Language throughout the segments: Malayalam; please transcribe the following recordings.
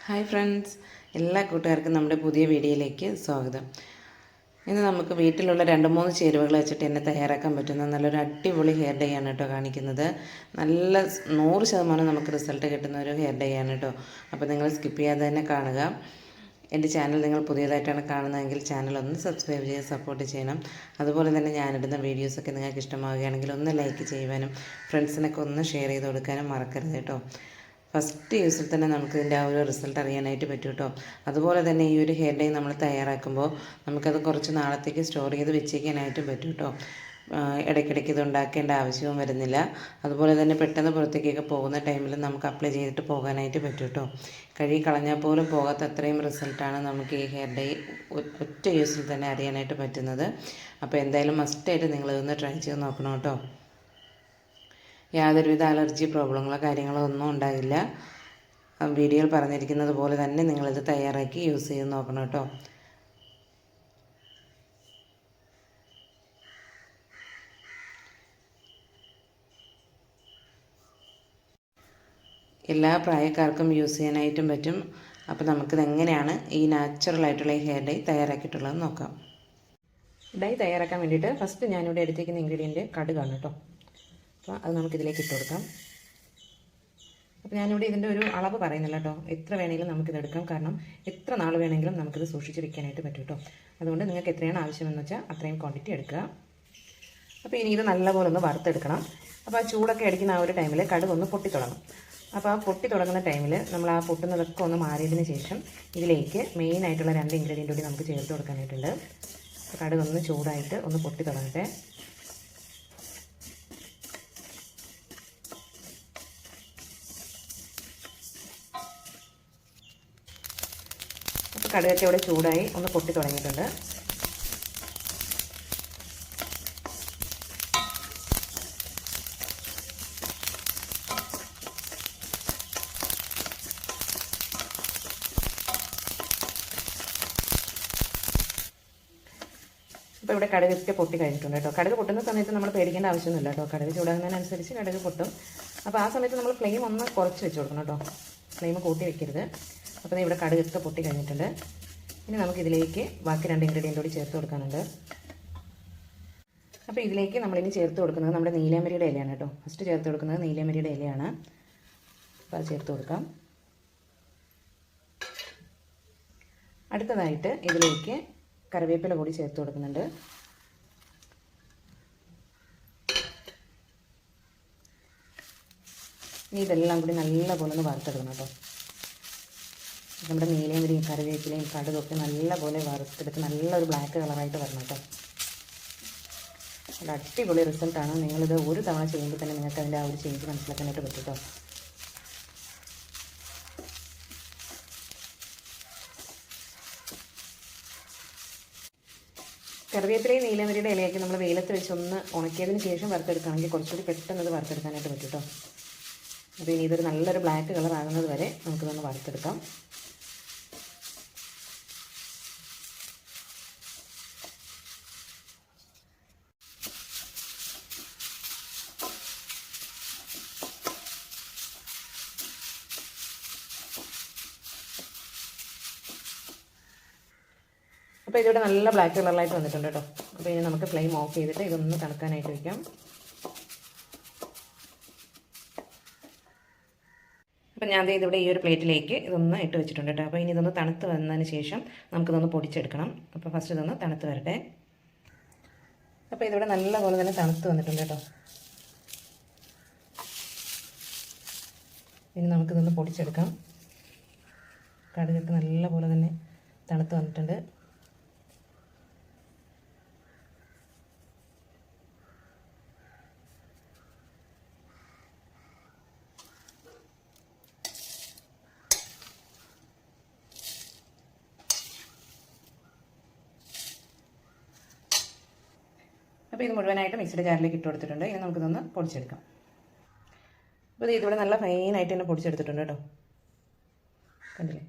ഹായ് ഫ്രണ്ട്സ്, എല്ലാ കൂട്ടുകാർക്കും നമ്മുടെ പുതിയ വീഡിയോയിലേക്ക് സ്വാഗതം. ഇന്ന് നമുക്ക് വീട്ടിലുള്ള 2-3 ചേരുവകൾ വെച്ചിട്ട് എന്നെ തയ്യാറാക്കാൻ പറ്റുന്ന നല്ലൊരു അടിപൊളി ഹെയർ ഡേ ആണ് കേട്ടോ കാണിക്കുന്നത്. നല്ല 100% നമുക്ക് റിസൾട്ട് കിട്ടുന്ന ഒരു ഹെയർ ഡേ ആണ് കേട്ടോ. അപ്പോൾ നിങ്ങൾ സ്കിപ്പ് ചെയ്യാതെ തന്നെ കാണുക. എൻ്റെ ചാനൽ നിങ്ങൾ പുതിയതായിട്ടാണ് കാണുന്നതെങ്കിൽ ചാനൽ ഒന്ന് സബ്സ്ക്രൈബ് ചെയ്ത് സപ്പോർട്ട് ചെയ്യണം. അതുപോലെ തന്നെ ഞാനിടുന്ന വീഡിയോസൊക്കെ നിങ്ങൾക്ക് ഇഷ്ടമാവുകയാണെങ്കിൽ ഒന്ന് ലൈക്ക് ചെയ്യുവാനും ഫ്രണ്ട്സിനൊക്കെ ഒന്ന് ഷെയർ ചെയ്ത് കൊടുക്കാനും മറക്കരുത് കേട്ടോ. ഫസ്റ്റ് യൂസിൽ തന്നെ നമുക്ക് ഇതിൻ്റെ ആ ഒരു റിസൾട്ട് അറിയാനായിട്ട് പറ്റും കേട്ടോ. അതുപോലെ തന്നെ ഈ ഒരു ഹെയർ ഡേ നമ്മൾ തയ്യാറാക്കുമ്പോൾ നമുക്കത് കുറച്ച് നാളത്തേക്ക് സ്റ്റോർ ചെയ്ത് വെച്ചേക്കാനായിട്ടും പറ്റും കേട്ടോ. ഇടയ്ക്കിടയ്ക്ക് ഇത് ഉണ്ടാക്കേണ്ട ആവശ്യവും വരുന്നില്ല. അതുപോലെ തന്നെ പെട്ടെന്ന് പുറത്തേക്കൊക്കെ പോകുന്ന ടൈമിൽ നമുക്ക് അപ്ലൈ ചെയ്തിട്ട് പോകാനായിട്ട് പറ്റും കേട്ടോ. കഴുകി കളഞ്ഞാൽ പോലും പോകാത്ത അത്രയും റിസൾട്ടാണ് നമുക്ക് ഈ ഹെയർ ഡേ ഒറ്റ യൂസിൽ തന്നെ അറിയാനായിട്ട് പറ്റുന്നത്. അപ്പോൾ എന്തായാലും മസ്റ്റായിട്ട് നിങ്ങളിതൊന്ന് ട്രൈ ചെയ്ത് നോക്കണം കേട്ടോ. യാതൊരുവിധ അലർജി പ്രോബ്ലങ്ങളോ കാര്യങ്ങളോ ഒന്നും ഉണ്ടാകില്ല. വീഡിയോയിൽ പറഞ്ഞിരിക്കുന്നത് പോലെ തന്നെ നിങ്ങളിത് തയ്യാറാക്കി യൂസ് ചെയ്ത് നോക്കണം കേട്ടോ. എല്ലാ പ്രായക്കാർക്കും യൂസ് ചെയ്യാനായിട്ടും പറ്റും. അപ്പോൾ നമുക്കിത് എങ്ങനെയാണ് ഈ നാച്ചുറലായിട്ടുള്ള ഈ ഹെയർ ഡൈ തയ്യാറാക്കിയിട്ടുള്ളത് നോക്കാം. ഡൈ തയ്യാറാക്കാൻ വേണ്ടിയിട്ട് ഫസ്റ്റ് ഞാനിവിടെ എടുത്തേക്കുന്ന ഇൻഗ്രീഡിയൻറ്റ് കടുകാണ് കേട്ടോ. അപ്പോൾ അത് നമുക്കിതിലേക്ക് ഇട്ട് കൊടുക്കാം. അപ്പോൾ ഞാനിവിടെ ഇതിൻ്റെ ഒരു അളവ് പറയുന്നില്ല കേട്ടോ. എത്ര വേണമെങ്കിലും നമുക്കിത് എടുക്കാം. കാരണം എത്ര നാൾ വേണമെങ്കിലും നമുക്കിത് സൂക്ഷിച്ച് വെക്കാനായിട്ട് പറ്റും കേട്ടോ. അതുകൊണ്ട് നിങ്ങൾക്ക് എത്രയാണ് ആവശ്യമെന്ന് വെച്ചാൽ അത്രയും ക്വാണ്ടിറ്റി എടുക്കുക. അപ്പോൾ ഇനി ഇത് നല്ലപോലെ ഒന്ന് വറുത്തെടുക്കണം. അപ്പോൾ ആ ചൂടൊക്കെ അടിക്കുന്ന ആ ഒരു ടൈമിൽ കടുക് ഒന്ന് പൊട്ടി തുടങ്ങും. അപ്പോൾ ആ പൊട്ടി തുടങ്ങുന്ന ടൈമിൽ നമ്മൾ ആ പൊട്ടുന്നതൊക്കെ ഒന്ന് മാറിയതിന് ശേഷം ഇതിലേക്ക് മെയിനായിട്ടുള്ള 2 ഇൻഗ്രീഡിയൻ്റ് കൂടി നമുക്ക് ചേർത്ത് കൊടുക്കാനായിട്ടുണ്ട്. അപ്പോൾ കടുക് ഒന്ന് ചൂടായിട്ട് ഒന്ന് പൊട്ടി തുടങ്ങട്ടെ. അപ്പോൾ കടുകൊക്കെ ഇവിടെ ചൂടായി ഒന്ന് പൊട്ടി തുടങ്ങിയിട്ടുണ്ട്. അപ്പോൾ ഇവിടെ കടുകൊക്കെ പൊട്ടി കഴിഞ്ഞിട്ടുണ്ട് കേട്ടോ. കടുക് പൊട്ടുന്ന സമയത്ത് നമ്മൾ പേടിക്കേണ്ട ആവശ്യമൊന്നുമില്ല കേട്ടോ. കടുക് ചൂടാകുന്നതിനനുസരിച്ച് കടുക് പൊട്ടും. അപ്പോൾ ആ സമയത്ത് നമ്മൾ ഫ്ലെയിം ഒന്ന് കുറച്ച് വെച്ച് കൊടുക്കണം കേട്ടോ. ഫ്ലെയിം കൂട്ടി വെക്കരുത്. അപ്പോൾ ഇവിടെ കടുകൊക്കെ പൊട്ടി കഴിഞ്ഞിട്ടുണ്ട്. ഇനി നമുക്കിതിലേക്ക് ബാക്കി 2 ഇൻഗ്രീഡിയൻ്റ് കൂടി ചേർത്ത് കൊടുക്കാനുണ്ട്. അപ്പോൾ ഇതിലേക്ക് നമ്മളിനി ചേർത്ത് കൊടുക്കുന്നത് നമ്മുടെ നീലമരിയുടെ ഇലയാണ് കേട്ടോ. ഫസ്റ്റ് ചേർത്ത് കൊടുക്കുന്നത് നീലമരിയുടെ ഇലയാണ്. അപ്പോൾ അത് ചേർത്ത് കൊടുക്കാം. അടുത്തതായിട്ട് ഇതിലേക്ക് കറിവേപ്പില കൂടി ചേർത്ത് കൊടുക്കുന്നുണ്ട്. ഇനി ഇതെല്ലാം കൂടി നല്ലപോലെ ഒന്ന് വറുത്തെടുക്കണം കേട്ടോ. നമ്മുടെ നീലമരിയും കറിവേപ്പിലയും കടുകൊക്കെ നല്ലപോലെ വറുത്തെടുത്ത് നല്ലൊരു ബ്ലാക്ക് കളറായിട്ട് വരണം കേട്ടോ. നല്ല അടിപൊളി റിസൾട്ടാണ്. നിങ്ങളിത് ഒരു തവണ ചെയ്യുമ്പോൾ തന്നെ നിങ്ങൾക്ക് അതിൻ്റെ ആ ഒരു ചേഞ്ച് മനസ്സിലാക്കാനായിട്ട് പറ്റും കേട്ടോ. കറിവേപ്പിലയും നീലമരിയുടെ ഇലയൊക്കെ നമ്മൾ വെയിലത്ത് വെച്ച് ഒന്ന് ഉണക്കിയതിന് ശേഷം വറുത്തെടുക്കുകയാണെങ്കിൽ കുറച്ചുകൂടി പെട്ടെന്ന് ഇത് വറുത്തെടുക്കാനായിട്ട് പറ്റും കേട്ടോ. അപ്പോൾ ഇനി ഇതൊരു നല്ലൊരു ബ്ലാക്ക് കളർ ആകുന്നത് വരെ നമുക്കിതൊന്ന് വറുത്തെടുക്കാം. അപ്പോൾ ഇതിവിടെ നല്ല ബ്ലാക്ക് കളറിലായിട്ട് വന്നിട്ടുണ്ട് കേട്ടോ. അപ്പോൾ ഇനി നമുക്ക് ഫ്ലെയിം ഓഫ് ചെയ്തിട്ട് ഇതൊന്ന് തണുക്കാനായിട്ട് വയ്ക്കാം. അപ്പോൾ ഞാൻ ഇതിവിടെ ഈ ഒരു പ്ലേറ്റിലേക്ക് ഇതൊന്ന് ഇട്ട് വെച്ചിട്ടുണ്ട് കേട്ടോ. അപ്പോൾ ഇനി ഇതൊന്ന് തണുത്ത് വന്നതിന് ശേഷം നമുക്കിതൊന്ന് പൊടിച്ചെടുക്കണം. അപ്പോൾ ഫസ്റ്റ് ഇതൊന്ന് തണുത്ത് വരട്ടെ. അപ്പോൾ ഇതിവിടെ നല്ലപോലെ തന്നെ തണുത്ത് വന്നിട്ടുണ്ട് കേട്ടോ. ഇനി നമുക്കിതൊന്ന് പൊടിച്ചെടുക്കാം. കടുകൊക്കെ നല്ലപോലെ തന്നെ തണുത്ത് വന്നിട്ടുണ്ട്. അപ്പോൾ ഇത് മുഴുവനായിട്ട് മിക്സിയുടെ ജാറിലേക്ക് ഇട്ട് കൊടുത്തിട്ടുണ്ട്. ഇനി നമുക്കിതൊന്ന് പൊടിച്ചെടുക്കാം. അപ്പോൾ ഇതിവിടെ നല്ല ഫൈനായിട്ട് തന്നെ പൊടിച്ചെടുത്തിട്ടുണ്ട് കേട്ടോ. കണ്ടില്ലേ?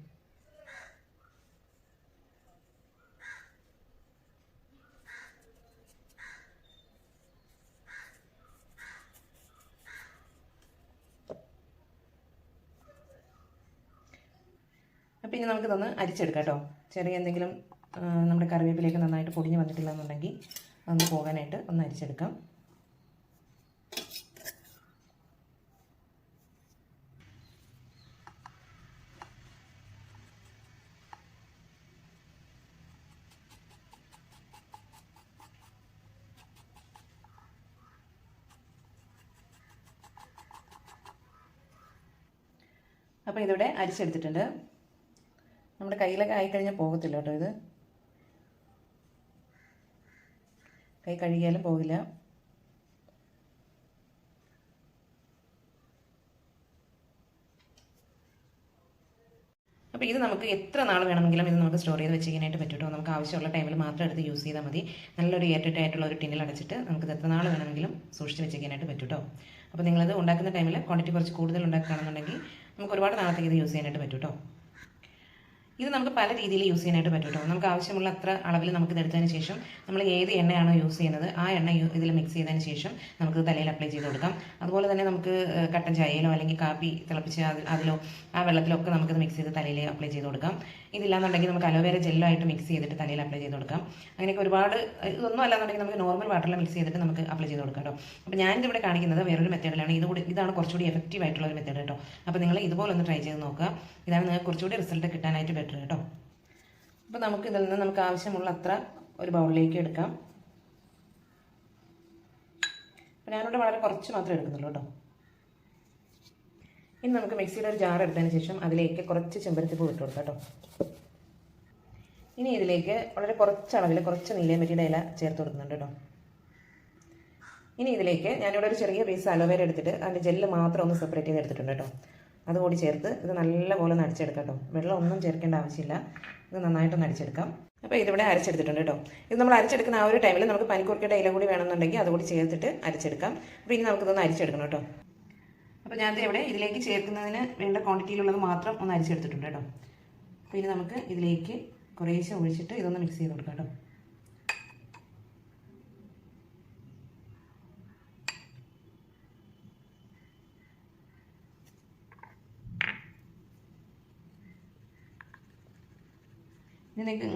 അപ്പോൾ ഇനി നമുക്കിതൊന്ന് അരിച്ചെടുക്കാം കേട്ടോ. ചെറിയ എന്തെങ്കിലും നമ്മുടെ കറിവേപ്പിലേക്ക് നന്നായിട്ട് പൊടിഞ്ഞ് വന്നിട്ടില്ല എന്നുണ്ടെങ്കിൽ അതൊന്ന് പോകാനായിട്ട് ഒന്ന് അരിച്ചെടുക്കാം. അപ്പോൾ ഇതിവിടെ അരിച്ചെടുത്തിട്ടുണ്ട്. നമ്മുടെ കയ്യിലൊക്കെ ആയിക്കഴിഞ്ഞാൽ പോകത്തില്ല കേട്ടോ. ഇത് കൈ കഴുകിയാലും പോകില്ല. അപ്പോൾ ഇത് നമുക്ക് എത്ര നാൾ വേണമെങ്കിലും ഇത് നമുക്ക് സ്റ്റോർ ചെയ്ത് വെച്ചിരിക്കാനായിട്ട് പറ്റും കേട്ടോ. നമുക്ക് ആവശ്യമുള്ള ടൈമിൽ മാത്രം എടുത്ത് യൂസ് ചെയ്താൽ മതി. നല്ലൊരു എയർടൈറ്റായിട്ടുള്ള ഒരു ടിന്നിൽ അടച്ചിട്ട് നമുക്ക് എത്ര നാൾ വേണമെങ്കിലും സൂക്ഷിച്ച് വെച്ചിരിക്കാനായിട്ട് പറ്റും കേട്ടോ. അപ്പോൾ നിങ്ങളിത് ഉണ്ടാക്കുന്ന ടൈമിൽ ക്വാണ്ടിറ്റി കുറച്ച് കൂടുതൽ ഉണ്ടാക്കുകയാണെന്നുണ്ടെങ്കിൽ നമുക്ക് ഒരുപാട് നാളത്തേക്ക് ഇത് യൂസ് ചെയ്യാനായിട്ട് പറ്റും കേട്ടോ. ഇത് നമുക്ക് പല രീതിയിൽ യൂസ് ചെയ്യാനായിട്ട് പറ്റും കേട്ടോ. നമുക്ക് ആവശ്യമുള്ള അത്ര അളവിൽ നമുക്കിത് എടുത്തതിന് ശേഷം നമ്മൾ ഏത് എണ്ണയാണോ യൂസ് ചെയ്യുന്നത് ആ എണ്ണ ഇതിൽ മിക്സ് ചെയ്തതിന് ശേഷം നമുക്ക് തലയിൽ അപ്ലൈ ചെയ്ത് കൊടുക്കാം. അതുപോലെ തന്നെ നമുക്ക് കട്ടൻ ചായയിലോ അല്ലെങ്കിൽ കാപ്പി തിളപ്പിച്ച് അതിലോ ആ വെള്ളത്തിലോ ഒക്കെ നമുക്കിത് മിക്സ് ചെയ്ത് തലയിൽ അപ്ലൈ ചെയ്ത് കൊടുക്കാം. ഇതില്ലാന്നുണ്ടെങ്കിൽ നമുക്ക് അലോവേര ജെല്ലായിട്ട് മിക്സ് ചെയ്തിട്ട് തലയിൽ അപ്ലൈ ചെയ്ത് കൊടുക്കാം. അങ്ങനെയൊക്കെ ഒരുപാട് ഇതൊന്നും അല്ലാന്നുണ്ടെങ്കിൽ നമുക്ക് നോർമൽ വാട്ടറിൽ മിക്സ് ചെയ്തിട്ട് നമുക്ക് അപ്ലൈ ചെയ്ത് കൊടുക്കാം കേട്ടോ. അപ്പോൾ ഞാനിതിവിടെ കാണിക്കുന്നത് വേറൊരു മെത്തേഡിലാണ്. ഇതാണ് കുറച്ചുകൂടി എഫക്റ്റീവ് ആയിട്ടുള്ള ഒരു മെത്തേഡ് കേട്ടോ. അപ്പോൾ നിങ്ങൾ ഇതുപോലെ ഒന്ന് ട്രൈ ചെയ്ത് നോക്കുക. ഇതാണ് നിങ്ങൾക്ക് കുറച്ചുകൂടി റിസൾട്ട് കിട്ടാനായിട്ട് ബെറ്റർ കേട്ടോ. അപ്പോൾ നമുക്ക് ഇതിൽ നിന്ന് നമുക്ക് ആവശ്യമുള്ള അത്ര ഒരു ബൗളിലേക്ക് എടുക്കാം. അപ്പോൾ ഞാനിവിടെ വളരെ കുറച്ച് മാത്രമേ എടുക്കുന്നുള്ളൂ കേട്ടോ. ഇനി നമുക്ക് മിക്സിയുടെ ഒരു ജാർ എടുത്തതിന് ശേഷം അതിലേക്ക് കുറച്ച് ചെമ്പരത്തിപ്പൂ ഇട്ട് കൊടുക്കാം കേട്ടോ. ഇനി ഇതിലേക്ക് വളരെ കുറച്ച് അളവിൽ കുറച്ച് നീലമരിയുടെ ഇല ചേർത്ത് കൊടുക്കുന്നുണ്ട് കേട്ടോ. ഇനി ഇതിലേക്ക് ഞാനിവിടെ ഒരു ചെറിയ പീസ് അലോവേര എടുത്തിട്ട് അതിൻ്റെ ജെല്ല് മാത്രം ഒന്ന് സെപ്പറേറ്റ് ചെയ്ത് എടുത്തിട്ടുണ്ട് കേട്ടോ. അതുകൂടി ചേർത്ത് ഇത് നല്ലപോലെ ഒന്ന് അടിച്ചെടുക്കാം കേട്ടോ. വെള്ളം ഒന്നും ചേർക്കേണ്ട ആവശ്യമില്ല. ഇത് നന്നായിട്ടൊന്ന് അടിച്ചെടുക്കാം. അപ്പോൾ ഇതിവിടെ അരച്ചെടുത്തിട്ടുണ്ട് കേട്ടോ. ഇത് നമ്മൾ അരച്ചെടുക്കുന്ന ആ ഒരു ടൈമിൽ നമുക്ക് പനിക്കൂർക്കയുടെ ഇല കൂടി വേണമെന്നുണ്ടെങ്കിൽ അതുകൂടി ചേർത്തിട്ട് അരച്ചെടുക്കാം. അപ്പോൾ ഇനി നമുക്കിതൊന്ന് അരിച്ചെടുക്കണം കേട്ടോ. അപ്പോൾ ഞാൻ ഇവിടെ ഇതിലേക്ക് ചേർക്കുന്നതിന് വേണ്ട ക്വാണ്ടിറ്റിയിലുള്ളത് മാത്രം ഒന്ന് അരിച്ചെടുത്തിട്ടുണ്ട് കേട്ടോ. അപ്പോൾ ഇനി നമുക്ക് ഇതിലേക്ക് കുറേശ്ശെ ഒഴിച്ചിട്ട് ഇതൊന്ന് മിക്സ് ചെയ്ത് കൊടുക്കാം കേട്ടോ.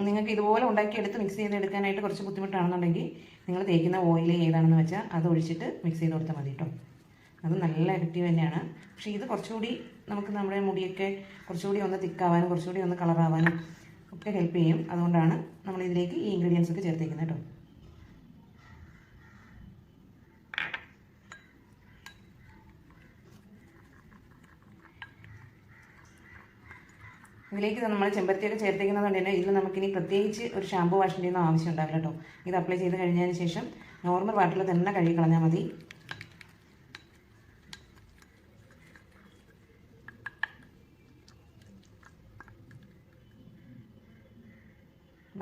നിങ്ങൾക്ക് ഇതുപോലെ ഉണ്ടാക്കിയെടുത്ത് മിക്സ് ചെയ്തെടുക്കാനായിട്ട് കുറച്ച് ബുദ്ധിമുട്ടാണെന്നുണ്ടെങ്കിൽ നിങ്ങൾ തേക്കുന്ന ഓയിൽ ഏതാണെന്ന് വെച്ചാൽ അത് ഒഴിച്ചിട്ട് മിക്സ് ചെയ്ത് കൊടുത്താൽ മതി കേട്ടോ. അത് നല്ല എഫക്റ്റീവ് തന്നെയാണ്. പക്ഷേ ഇത് കുറച്ചുകൂടി നമുക്ക് നമ്മുടെ മുടിയൊക്കെ കുറച്ചുകൂടി ഒന്ന് തിക്കാവാനും കുറച്ചുകൂടി ഒന്ന് കളറാവാനും ഒക്കെ ഹെൽപ്പ് ചെയ്യും. അതുകൊണ്ടാണ് നമ്മൾ ഇതിലേക്ക് ഈ ഇൻഗ്രീഡിയൻസ് ഒക്കെ ചേർത്തേക്കുന്നത് കേട്ടോ. ഇതിലേക്ക് നമ്മൾ ചെമ്പരത്തിയൊക്കെ ചേർത്തേക്കുന്നത് കൊണ്ട് തന്നെ ഇതിൽ നമുക്കിനി പ്രത്യേകിച്ച് ഒരു ഷാമ്പു വാഷിൻ്റെ ഒന്നും ആവശ്യം ഉണ്ടാവില്ല കേട്ടോ. ഇത് അപ്ലൈ ചെയ്ത് കഴിഞ്ഞതിന് ശേഷം നോർമൽ വാട്ടറിൽ തന്നെ കഴുകി കളഞ്ഞാൽ മതി.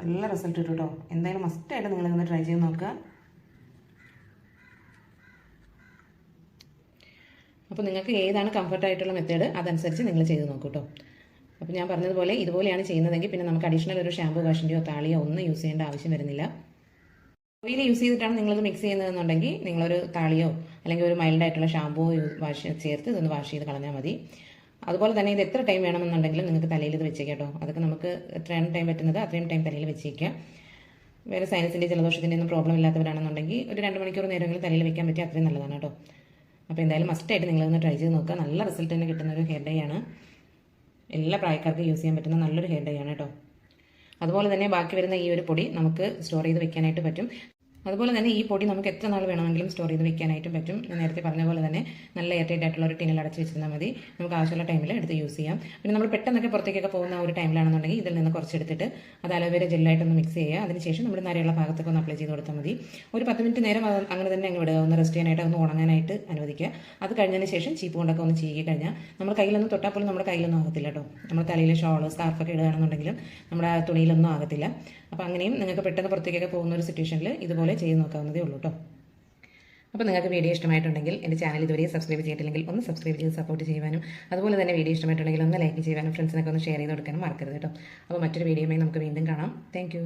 നല്ല റിസൾട്ട് കിട്ടും കേട്ടോ. എന്തായാലും മസ്റ്റായിട്ട് നിങ്ങളിതൊന്ന് ട്രൈ ചെയ്ത് നോക്കുക. അപ്പോൾ നിങ്ങൾക്ക് ഏതാണ് കംഫർട്ടായിട്ടുള്ള മെത്തേഡ് അതനുസരിച്ച് നിങ്ങൾ ചെയ്ത് നോക്കൂ കേട്ടോ. അപ്പോൾ ഞാൻ പറഞ്ഞതുപോലെ ഇതുപോലെയാണ് ചെയ്യുന്നതെങ്കിൽ പിന്നെ നമുക്ക് അഡീഷണൽ ഒരു ഷാമ്പു വാഷിൻ്റെയോ താളിയോ ഒന്നും യൂസ് ചെയ്യേണ്ട ആവശ്യം വരുന്നില്ല. ഓയിൽ യൂസ് ചെയ്തിട്ടാണ് നിങ്ങളിത് മിക്സ് ചെയ്യുന്നതെന്നുണ്ടെങ്കിൽ നിങ്ങളൊരു താളിയോ അല്ലെങ്കിൽ ഒരു മൈൽഡായിട്ടുള്ള ഷാമ്പുവോ ചേർത്ത് ഇതൊന്ന് വാഷ് ചെയ്ത് കളഞ്ഞാൽ മതി. അതുപോലെ തന്നെ ഇത് എത്ര ടൈം വേണമെന്നുണ്ടെങ്കിലും നിങ്ങൾക്ക് തലയിൽ ഇത് വെച്ചേക്കാം കേട്ടോ. അതൊക്കെ നമുക്ക് എത്രയാണ് ടൈം പറ്റുന്നത് അത്രയും ടൈം തലയിൽ വെച്ചേക്കാം. വേറെ സൈനസിൻ്റെ ജലദോഷത്തിൻ്റെ ഒന്നും പ്രോബ്ലം ഇല്ലാത്തവരാണെന്നുണ്ടെങ്കിൽ ഒരു 2 മണിക്കൂർ നേരമെങ്കിലും തലയിൽ വെക്കാൻ പറ്റിയ അത്രയും നല്ലതാണ് കേട്ടോ. അപ്പോൾ എന്തായാലും മസ്റ്റായിട്ട് നിങ്ങളൊന്ന് ട്രൈ ചെയ്ത് നോക്കുക. നല്ല റിസൾട്ട് തന്നെ കിട്ടുന്ന ഒരു ഹെയർ ഡൈ ആണ്. എല്ലാ പ്രായക്കാർക്കും യൂസ് ചെയ്യാൻ പറ്റുന്ന നല്ലൊരു ഹെയർ ഡൈ ആണ് കേട്ടോ. അതുപോലെ തന്നെ ബാക്കി വരുന്ന ഈ ഒരു പൊടി നമുക്ക് സ്റ്റോർ ചെയ്ത് വെക്കാനായിട്ട് പറ്റും. അതുപോലെ തന്നെ ഈ പൊടി നമുക്ക് എത്ര നാൾ വേണമെങ്കിലും സ്റ്റോർ ചെയ്ത് വെക്കാനായിട്ടും പറ്റും. ഞാൻ നേരത്തെ പറഞ്ഞ പോലെ തന്നെ നല്ല എയർടൈറ്റ് ആയിട്ടുള്ള ഒരു ടിന്നിൽ അടച്ച് വെച്ചിരുന്നാൽ മതി. നമുക്ക് ആവശ്യമുള്ള ടൈമിൽ എടുത്ത് യൂസ് ചെയ്യാം. പിന്നെ നമ്മൾ പെട്ടെന്നൊക്കെ പുറത്തേക്കൊക്കെ പോകുന്ന ഒരു ടൈമിലാണെന്നുണ്ടെങ്കിൽ ഇതിൽ നിന്ന് കുറച്ചെടുത്തിട്ട് അത് അലോവേര ജെല്ലായിട്ടൊന്ന് മിക്സ് ചെയ്യുക. അതിനുശേഷം നമ്മൾ നരയുള്ള ഭാഗത്തൊക്കെ ഒന്ന് അപ്ലൈ ചെയ്ത് കൊടുത്താൽ മതി. ഒരു 10 മിനിറ്റ് നേരം അങ്ങനെ തന്നെ അങ്ങ് വിടുക. ഒന്ന് റെസ്റ്റ് ചെയ്യാനായിട്ട് ഒന്ന് ഉണങ്ങാനായിട്ട് അനുവദിക്കുക. അത് കഴിഞ്ഞതിന് ശേഷം ചീപ്പ് കൊണ്ടൊക്കെ ഒന്ന് ചെയ്യി കഴിഞ്ഞാൽ നമ്മുടെ കയ്യിലൊന്നും തൊട്ടാൽ പോലും നമ്മുടെ കയ്യിലൊന്നും ആകത്തില്ല കേട്ടോ. നമ്മുടെ തലയിൽ ഷോള് സ്കാർഫൊക്കെ ഇടുകയാണെന്നുണ്ടെങ്കിലും നമ്മുടെ തുണിയിലൊന്നും ആകത്തില്ല. അപ്പോൾ അങ്ങനെയും നിങ്ങൾക്ക് പെട്ടെന്ന് പുറത്തേക്കൊക്കെ പോകുന്ന ഒരു സിറ്റുവേഷനിൽ ഇതുപോലെ ചെയ്ത് നോക്കാവുന്നതേ ഉള്ളൂ കേട്ടോ. അപ്പോൾ നിങ്ങൾക്ക് വീഡിയോ ഇഷ്ടമായിട്ടുണ്ടെങ്കിൽ എൻ്റെ ചാനൽ ഇതുവരെ സബ്സ്ക്രൈബ് ചെയ്തിട്ടില്ലെങ്കിൽ ഒന്ന് സബ്സ്ക്രൈബ് ചെയ്ത് സപ്പോർട്ട് ചെയ്യുവാനും അതുപോലെ തന്നെ വീഡിയോ ഇഷ്ടമായിട്ടുണ്ടെങ്കിൽ ഒന്ന് ലൈക്ക് ചെയ്യുവാനും ഫ്രണ്ട്സിനൊക്കെ ഒന്ന് ഷെയർ ചെയ്ത് കൊടുക്കാനും മറക്കരുത് കേട്ടോ. അപ്പോൾ മറ്റൊരു വീഡിയോയുമായി നമുക്ക് വീണ്ടും കാണാം. താങ്ക്